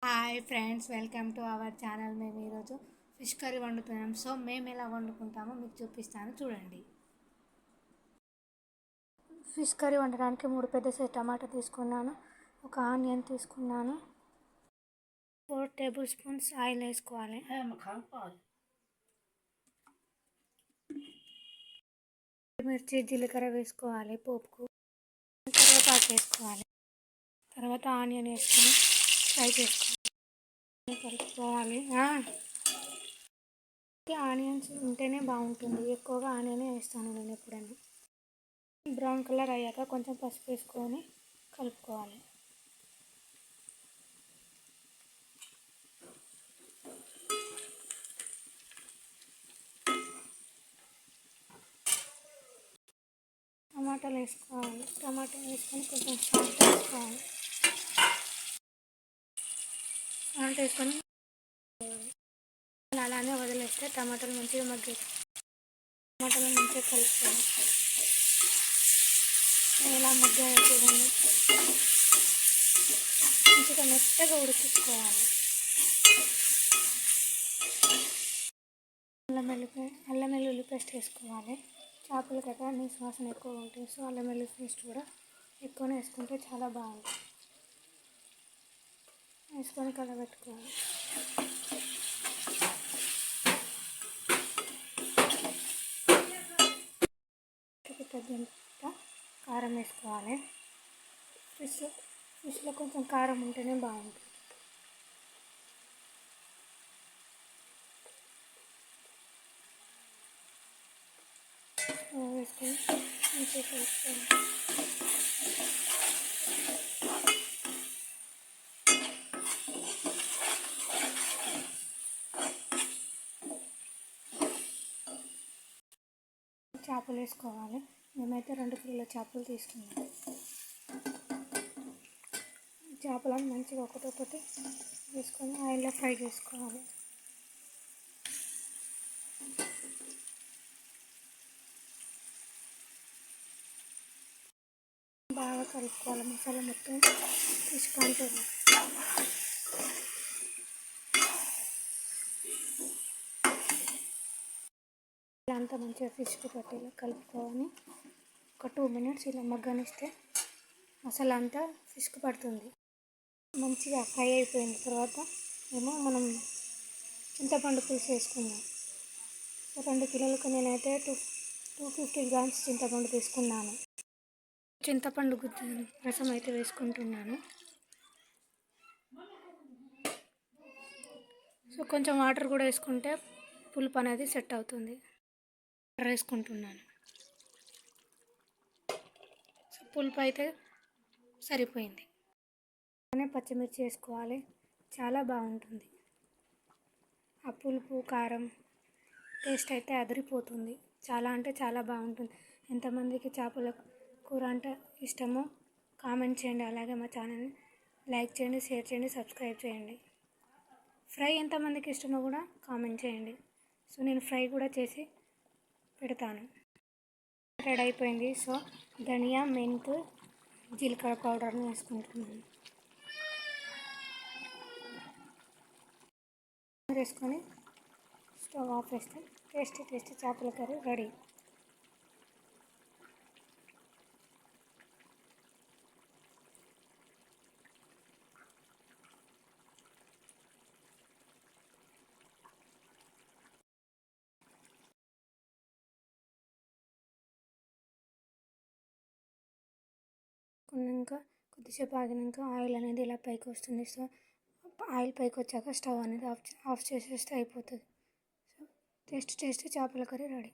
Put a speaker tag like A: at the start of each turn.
A: Hi friends, welcome to our channel. మేము ఈరోజు fish curry వండుతున్నాం. So మేము ఎలా వండుకుంటామో మీకు చూపిస్తాను, చూడండి. ఫిష్ కర్రీ వండడానికి 3 పెద్ద సైజ్ టమాటా తీసుకున్నాను, ఒక ఆనియన్ తీసుకున్నాను, 4 టేబుల్ స్పూన్స్ ఆయిల్ వేసుకోవాలి. మిర్చి జీలకర్ర వేసుకోవాలి, పోపుకు కరివేపాకు వేసుకోవాలి. తర్వాత ఆనియన్ వేసుకొని ఫ్రై చేసుకోవాలి, కలుపుకోవాలి. ఆనియన్స్ ఉంటేనే బాగుంటుంది, ఎక్కువగా ఆనియనే వేస్తాను నేను ఎప్పుడైనా. బ్రౌన్ కలర్ అయ్యాక కొంచెం పసుపు వేసుకొని కలుపుకోవాలి. టమాటాలు వేసుకోవాలి. టమాటా వేసుకొని కొంచెం సాల్ట్ వేసుకోవాలి. సాల్ట్ వేసుకొని అలానే వదిలేస్తే టమాటాలు మంచిగా మగ్గి టమాటాలు మంచిగా కలుపుకోవాలి. ఇలా మగ్గాయి చూడండి, మంచిగా మెత్తగా ఉడికించుకోవాలి. అల్లం వెల్లుల్లి పేస్ట్ వేసుకోవాలి. చేపలు కదా నీసు వాసన ఎక్కువ ఉంటుంది, సో అల్లం వెల్లుల్లి పేస్ట్ కూడా ఎక్కువనే వేసుకుంటే చాలా బాగుంటుంది. వేసుకొని కలబెట్టుకోవాలి. తగ్గినంత కారం వేసుకోవాలి. ఫిష్లో కొంచెం కారం ఉంటేనే బాగుంటుంది. వేసుకొని మంచిగా కలుపుకోవాలి. చేపలు వేసుకోవాలి. మేమైతే 2 కిలోల చేపలు తీసుకున్నాం. చేపలను మంచిగా ఒకటొకటి వేసుకొని ఆయిల్లో ఫ్రై చేసుకోవాలి. బాగా కలుపుకోవాలి. మసాలా మొత్తం తీసుకుంటుంది. ఇలా అంతా మంచిగా ఫిష్కి పట్టేలా కలుపుకోవాలి. ఒక 2 మినిట్స్ ఇలా మగ్గనిస్తే మసాలా అంతా ఫిష్కి పడుతుంది. మంచిగా ఫ్రై అయిపోయిన తర్వాత మనం చింతపండు పులుసు వేసుకుందాం. 2 కిలోలకు నేనైతే 250 గ్రామ్స్ చింతపండు తీసుకున్నాను. చింతపండు రసం అయితే వేసుకుంటున్నాను. సో కొంచెం వాటర్ కూడా వేసుకుంటే పులుపు అనేది సెట్ అవుతుంది. వాటర్ వేసుకుంటున్నాను. సో పులుపు అయితే సరిపోయింది. పచ్చిమిర్చి వేసుకోవాలి, చాలా బాగుంటుంది. ఆ పులుపు కారం టేస్ట్ అయితే అదిరిపోతుంది. చాలా అంటే చాలా బాగుంటుంది. ఎంతమందికి చేపల కూర అంటే ఇష్టమో కామెంట్ చేయండి. అలాగే మా ఛానల్ని లైక్ చేయండి, షేర్ చేయండి, సబ్స్క్రైబ్ చేయండి. ఫ్రై ఎంతమందికి ఇష్టమో కూడా కామెంట్ చేయండి. సో నేను ఫ్రై కూడా చేసి పెడతాను. రెడీ అయిపోయింది. సో ధనియా, మెంతు, జీలకర్ర పౌడర్ని వేసుకుంటున్నాను. వేసుకొని స్టవ్ ఆఫ్ చేస్తే టేస్టీ చేపల కర్రీ రెడీ. కొన్నాక కొద్దిసేపు ఆగినాక ఆయిల్ అనేది ఇలా పైకి వస్తుంది. సో ఆయిల్ పైకి వచ్చాక స్టవ్ అనేది ఆఫ్ చేసేస్తే అయిపోతుంది. సో టేస్టీ చేపల కర్రీ రెడీ.